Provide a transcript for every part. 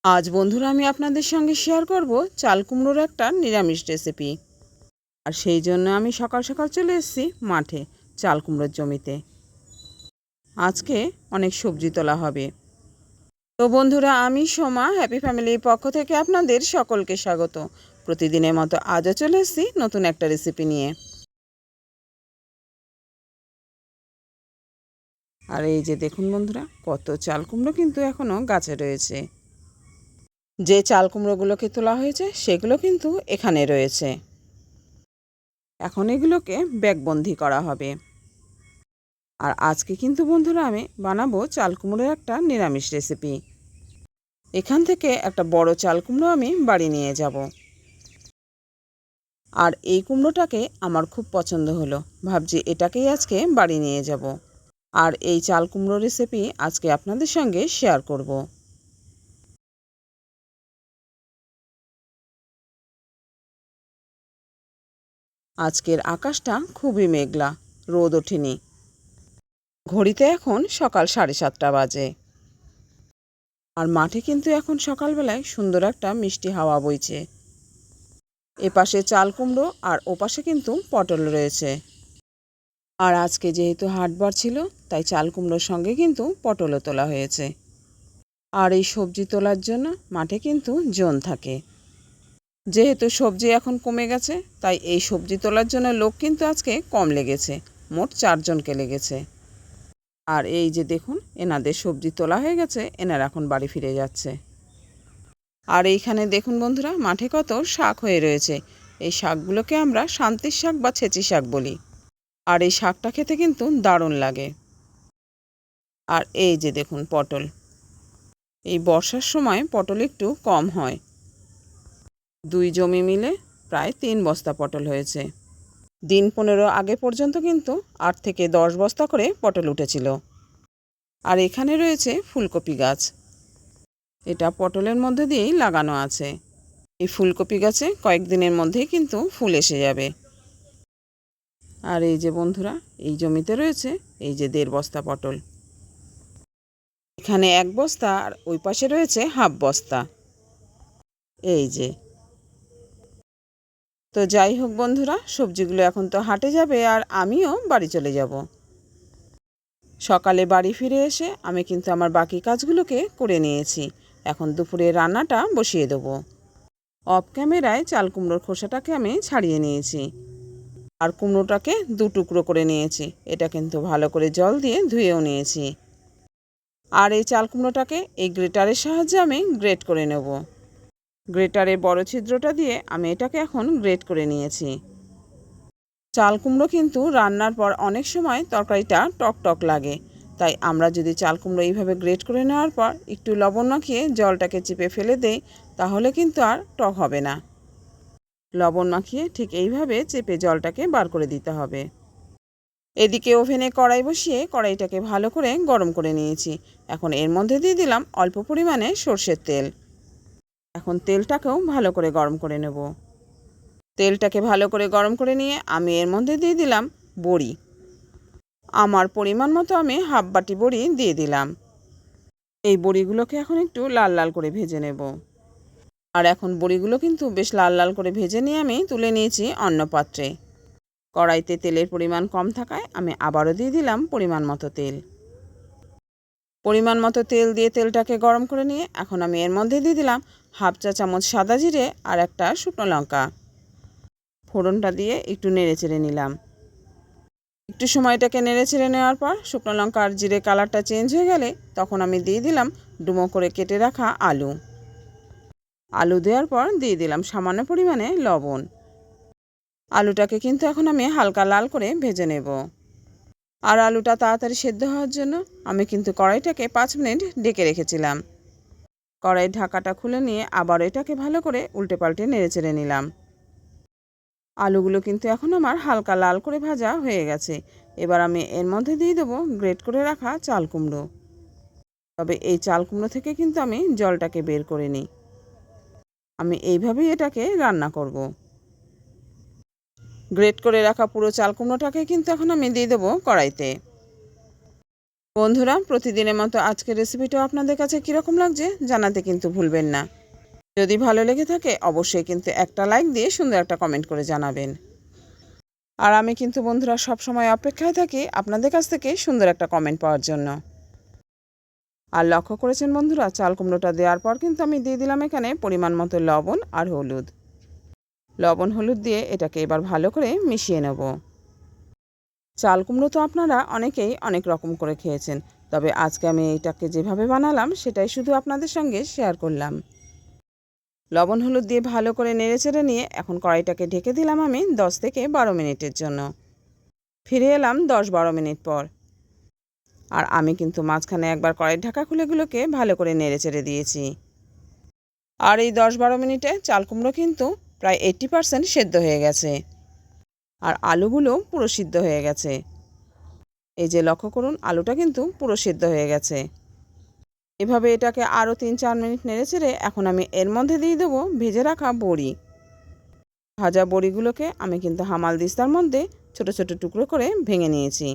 আজ বন্ধুরা আমি আপনাদের সঙ্গে শেয়ার করব চাল কুমড়োর একটা নিরামিষ রেসিপি। আর সেই জন্য আমি সকাল সকাল চলে এসেছি মাঠে চাল কুমড়োর জমিতে। আজকে অনেক সবজি তোলা হবে। তো বন্ধুরা, আমি সোমা হ্যাপি ফ্যামিলির পক্ষ থেকে আপনাদের সকলকে স্বাগত। প্রতিদিনের মতো আজও চলে এসেছি নতুন একটা রেসিপি নিয়ে। আর এই যে দেখুন বন্ধুরা, কত চাল কুমড়ো কিন্তু এখনও গাছে রয়েছে। যে চাল কুমড়োগুলোকে তোলা হয়েছে সেগুলো কিন্তু এখানে রয়েছে। এখন এগুলোকে ব্যাগবন্দি করা হবে। আর আজকে কিন্তু বন্ধুরা আমি বানাবো চাল কুমড়োর একটা নিরামিষ রেসিপি। এখান থেকে একটা বড় চাল কুমড়ো আমি বাড়ি নিয়ে যাব। আর এই কুমড়োটাকে আমার খুব পছন্দ হলো, ভাবছি এটাকেই আজকে বাড়ি নিয়ে যাব। আর এই চাল কুমড়ো রেসিপি আজকে আপনাদের সঙ্গে শেয়ার করব। আজকের আকাশটা খুবই মেঘলা, রোদ ওঠেনি। ঘড়িতে এখন সকাল 7:30 বাজে। আর মাঠে কিন্তু এখন সকালবেলায় সুন্দর একটা মিষ্টি হাওয়া বইছে। এপাশে চাল কুমড়ো আর ওপাশে কিন্তু পটল রয়েছে। আর আজকে যেহেতু হাটবার ছিল, তাই চাল কুমড়োর সঙ্গে কিন্তু পটলও তোলা হয়েছে। আর এই সবজি তোলার জন্য মাঠে কিন্তু জন থাকে। যেহেতু সবজি এখন কমে গেছে, তাই এই সবজি তোলার জন্য লোক কিন্তু আজকে কম লেগেছে, মোট 4জনকে লেগেছে। আর এই যে দেখুন, এনাদের সবজি তোলা হয়ে গেছে, এনারা এখন বাড়ি ফিরে যাচ্ছে। আর এইখানে দেখুন বন্ধুরা, মাঠে কত শাক হয়ে রয়েছে। এই শাকগুলোকে আমরা শান্তির শাক বা ছেঁচি শাক বলি। আর এই শাকটা খেতে কিন্তু দারুণ লাগে। আর এই যে দেখুন পটল, এই বর্ষার সময় পটল একটু কম হয়। 2 জমি মিলে প্রায় 3 বস্তা পটল হয়েছে। দিন 15 আগে পর্যন্ত কিন্তু 8 থেকে 10 বস্তা করে পটল উঠেছিল। আর এখানে রয়েছে ফুলকপি গাছ। এটা পটলের মধ্যে দিয়েই লাগানো আছে। এই ফুলকপি গাছে কয়েকদিনের মধ্যেই কিন্তু ফুল এসে যাবে। আর এই যে বন্ধুরা, এই জমিতে রয়েছে এই যে 1.5 বস্তা পটল। এখানে 1 বস্তা আর ওই পাশে রয়েছে হাফ বস্তা। এই যে, তো যাই হোক বন্ধুরা, সবজিগুলো এখন তো হাটে যাবে আর আমিও বাড়ি চলে যাব। সকালে বাড়ি ফিরে এসে আমি কিন্তু আমার বাকি কাজগুলোকে করে নিয়েছি। এখন দুপুরে রান্নাটা বসিয়ে দেবো। অফ ক্যামেরায় চাল কুমড়োর খোসাটাকে আমি ছাড়িয়ে নিয়েছি। আর কুমড়োটাকে 2 টুকরো করে নিয়েছি। এটা কিন্তু ভালো করে জল দিয়ে ধুয়েও নিয়েছি। আর এই চাল কুমড়োটাকে এই গ্রেটারের সাহায্যে আমি গ্রেট করে নেব। গ্রেটারের বড় ছিদ্রটা দিয়ে আমি এটাকে এখন গ্রেট করে নিয়েছি। চাল কুমড়ো কিন্তু রান্নার পর অনেক সময় তরকারিটা টক টক লাগে, তাই আমরা যদি চাল কুমড়ো এইভাবে গ্রেট করে নেওয়ার পর একটু লবণ মাখিয়ে জলটাকে চিপে ফেলে দেই, তাহলে কিন্তু আর টক হবে না। লবণ মাখিয়ে ঠিক এইভাবে চেপে জলটাকে বার করে দিতে হবে। এদিকে ওভেনে কড়াই বসিয়ে কড়াইটাকে ভালো করে গরম করে নিয়েছি। এখন এর মধ্যে দিয়ে দিলাম অল্প পরিমাণে সর্ষের তেল। এখন তেলটাকেও ভালো করে গরম করে নেব। তেলটাকে ভালো করে গরম করে নিয়ে আমি এর মধ্যে দিয়ে দিলাম বড়ি। আমার পরিমাণ মতো আমি হাফ বাটি বড়ি দিয়ে দিলাম। এই বড়িগুলোকে এখন একটু লাল লাল করে ভেজে নেব। আর এখন বড়িগুলো কিন্তু বেশ লাল লাল করে ভেজে নিয়ে আমি তুলে নিয়েছি অন্য পাত্রে। কড়াইতে তেলের পরিমাণ কম থাকায় আমি আবারও দিয়ে দিলাম পরিমাণ মতো তেল। পরিমাণ মতো তেল দিয়ে তেলটাকে গরম করে নিয়ে এখন আমি এর মধ্যে দিয়ে দিলাম হাফ চা চামচ সাদা জিরে আর একটা শুকনো লঙ্কা। ফোড়নটা দিয়ে একটু নেড়ে চেড়ে নিলাম। একটু সময়টাকে নেড়ে চেড়ে নেওয়ার পর শুকনো লঙ্কা আর জিরে কালারটা চেঞ্জ হয়ে গেলে তখন আমি দিয়ে দিলাম ডুমো করে কেটে রাখা আলু। আলু দেওয়ার পর দিয়ে দিলাম সামান্য পরিমাণে লবণ। আলুটাকে কিন্তু এখন আমি হালকা লাল করে ভেজে নেব। আর আলুটা তাড়াতাড়ি সেদ্ধ হওয়ার জন্য আমি কিন্তু কড়াইটাকে 5 মিনিট ঢেকে রেখেছিলাম। কড়াইয়ের ঢাকাটা খুলে নিয়ে আবার এটাকে ভালো করে উল্টে পাল্টে নেড়ে চেড়ে নিলাম। আলুগুলো কিন্তু এখন আমার হালকা লাল করে ভাজা হয়ে গেছে। এবার আমি এর মধ্যে দিয়ে দেবো গ্রেট করে রাখা চাল কুমড়ো। তবে এই চাল কুমড়ো থেকে কিন্তু আমি জলটাকে বের করে নিই। আমি এইভাবেই এটাকে রান্না করব। গ্রেট করে রাখা পুরো চাল কুমড়োটাকে কিন্তু এখন আমি দিয়ে দেবো কড়াইতে। বন্ধুরা, প্রতিদিনের মতো আজকের রেসিপিটাও আপনাদের কাছে কীরকম লাগছে জানাতে কিন্তু ভুলবেন না। যদি ভালো লেগে থাকে অবশ্যই কিন্তু একটা লাইক দিয়ে সুন্দর একটা কমেন্ট করে জানাবেন। আর আমি কিন্তু বন্ধুরা সব সময় অপেক্ষায় থাকি আপনাদের কাছ থেকে সুন্দর একটা কমেন্ট পাওয়ার জন্য। আর লক্ষ্য করেছেন বন্ধুরা, চাল কুমড়োটা দেওয়ার পর কিন্তু আমি দিয়ে দিলাম এখানে পরিমাণ মতো লবণ আর হলুদ। লবণ হলুদ দিয়ে এটাকে এবার ভালো করে মিশিয়ে নেব। চাল কুমড়ো তো আপনারা অনেকেই অনেক রকম করে খেয়েছেন, তবে আজকে আমি এটাকে যেভাবে বানালাম সেটাই শুধু আপনাদের সঙ্গে শেয়ার করলাম। লবণ হলুদ দিয়ে ভালো করে নেড়েচেড়ে নিয়ে এখন কড়াইটাকে ঢেকে দিলাম আমি 10 থেকে 12 মিনিটের জন্য। ফিরে এলাম 10-12 মিনিট পর। আর আমি কিন্তু মাঝখানে একবার কড়াইয়ের ঢাকা খুলেগুলোকে ভালো করে নেড়েচেড়ে দিয়েছি। আর এই 10-12 মিনিটে চাল কুমড়ো কিন্তু প্রায় 80% সেদ্ধ হয়ে গেছে। আর আলুগুলো পুরো সিদ্ধ হয়ে গেছে। এই যে লক্ষ্য করুন, আলুটা কিন্তু পুরো সিদ্ধ হয়ে গেছে। এভাবে এটাকে আরও 3-4 মিনিট নেড়েচেড়ে এখন আমি এর মধ্যে দিয়ে দেবো ভেজে রাখা বড়ি। ভাজা বড়িগুলোকে আমি কিন্তু হামাল দিস্তার মধ্যে ছোট ছোট টুকরো করে ভেঙে নিয়েছি।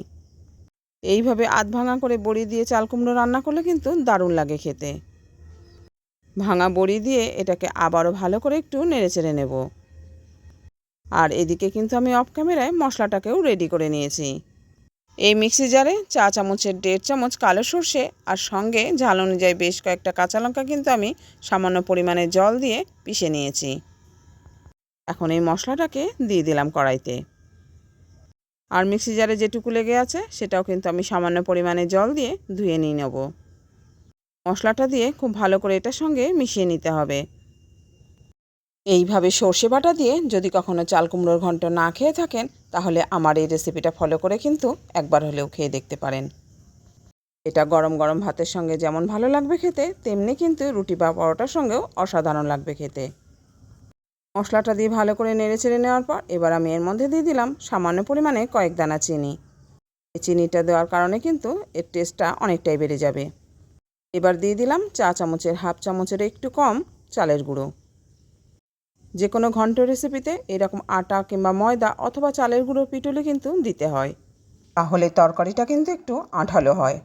এইভাবে আধ ভাঙা করে বড়ি দিয়ে চাল কুমড়ো রান্না করলে কিন্তু দারুণ লাগে খেতে। ভাঙা বড়ি দিয়ে এটাকে আবারও ভালো করে একটু নেড়েচেড়ে নেব। আর এদিকে কিন্তু আমি অফ ক্যামেরায় মশলাটাকেও রেডি করে নিয়েছি। এই মিক্সি জারে চা চামচের 1.5 চামচ কালো সর্ষে আর সঙ্গে ঝাল অনুযায়ী বেশ কয়েকটা কাঁচা লঙ্কা কিন্তু আমি সামান্য পরিমাণে জল দিয়ে পিষে নিয়েছি। এখন এই মশলাটাকে দিয়ে দিলাম কড়াইতে। আর মিক্সি জারে যেটুকু লেগে আছে সেটাও কিন্তু আমি সামান্য পরিমাণে জল দিয়ে ধুয়ে নিয়ে নেব। মশলাটা দিয়ে খুব ভালো করে এটার সঙ্গে মিশিয়ে নিতে হবে। এইভাবে সর্ষে বাটা দিয়ে যদি কখনো চাল কুমড়োর ঘন্ট না খেয়ে থাকেন তাহলে আমার এই রেসিপিটা ফলো করে কিন্তু একবার হলেও খেয়ে দেখতে পারেন। এটা গরম গরম ভাতের সঙ্গে যেমন ভালো লাগবে খেতে, তেমনি কিন্তু রুটি বা পরোটার সঙ্গেও অসাধারণ লাগবে খেতে। মশলাটা দিয়ে ভালো করে নেড়েচেড়ে নেওয়ার পর এবার আমি এর মধ্যে দিয়ে দিলাম সামান্য পরিমাণে কয়েক দানা চিনি। এই চিনিটা দেওয়ার কারণে কিন্তু এর টেস্টটা অনেকটাই বেড়ে যাবে। এবার দিয়ে দিলাম চা চামচের 1/2 চামচের একটু কম চালের গুঁড়ো। যে কোনো ঘন্ট রেসিপিতে এরকম আটা কিংবা ময়দা অথবা চালের গুঁড়ো পিটুলি কিন্তু দিতে হয়, তাহলে তরকারিটা কিন্তু একটু আঠালো হয়।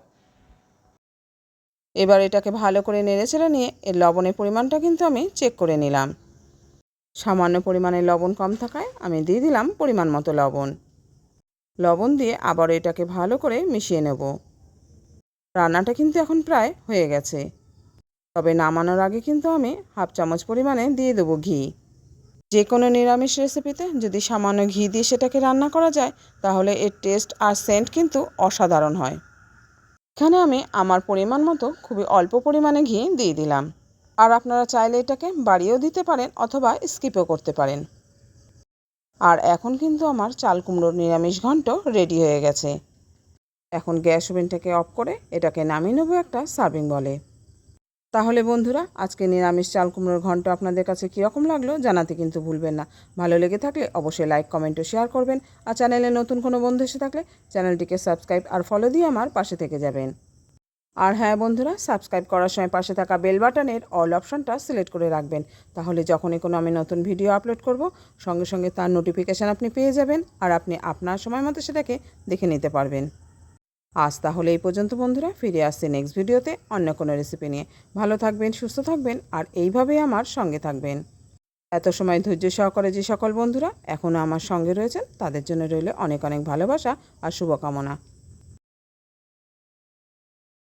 এবার এটাকে ভালো করে নেড়েচেড়ে নিয়ে এর লবণের পরিমাণটা কিন্তু আমি চেক করে নিলাম। সামান্য পরিমাণে লবণ কম থাকায় আমি দিয়ে দিলাম পরিমাণ মতো লবণ। লবণ দিয়ে আবার এটাকে ভালো করে মিশিয়ে নেব। রান্নাটা কিন্তু এখন প্রায় হয়ে গেছে, তবে নামানোর আগে কিন্তু আমি 1/2 চামচ পরিমাণে দিয়ে দেবো ঘি। যে কোনো নিরামিষ রেসিপিতে যদি সামান্য ঘি দিয়ে সেটাকে রান্না করা যায় তাহলে এর টেস্ট আর সেন্ট কিন্তু অসাধারণ হয়। এখানে আমি আমার পরিমাণ মতো খুবই অল্প পরিমাণে ঘি দিয়ে দিলাম। আর আপনারা চাইলে এটাকে বাড়িয়েও দিতে পারেন অথবা স্কিপও করতে পারেন। আর এখন কিন্তু আমার চাল কুমড়োর নিরামিষ ঘন্ট রেডি হয়ে গেছে। এখন গ্যাস ওভেনটাকে অফ করে এটাকে নামিয়ে নেব একটা সার্ভিং বলে। তাহলে বন্ধুরা, আজকে নিরামিষ চাল কুমড়োর ঘন্ট আপনাদের কাছে কীরকম লাগলো জানাতে কিন্তু ভুলবেন না। ভালো লেগে থাকলে অবশ্যই লাইক কমেন্ট ও শেয়ার করবেন। আর চ্যানেলে নতুন কোনো বন্ধু এসে থাকলে চ্যানেলটিকে সাবস্ক্রাইব আর ফলো দিয়ে আমার পাশে থেকে যাবেন। আর হ্যাঁ বন্ধুরা, সাবস্ক্রাইব করার সময় পাশে থাকা বেল বাটনের অল অপশানটা সিলেক্ট করে রাখবেন। তাহলে যখনই কোনো আমি নতুন ভিডিও আপলোড করব সঙ্গে সঙ্গে তার নোটিফিকেশান আপনি পেয়ে যাবেন আর আপনি আপনার সময় মতো সেটাকে দেখে নিতে পারবেন। আজ তাহলে এই পর্যন্ত বন্ধুরা, ফিরে আসছি নেক্সট ভিডিওতে অন্য কোনো রেসিপি নিয়ে। ভালো থাকবেন, সুস্থ থাকবেন আর এইভাবেই আমার সঙ্গে থাকবেন। এত সময় ধৈর্য সহকারে যে সকল বন্ধুরা এখনও আমার সঙ্গে রয়েছেন তাদের জন্য রইল অনেক অনেক ভালোবাসা আর শুভকামনা।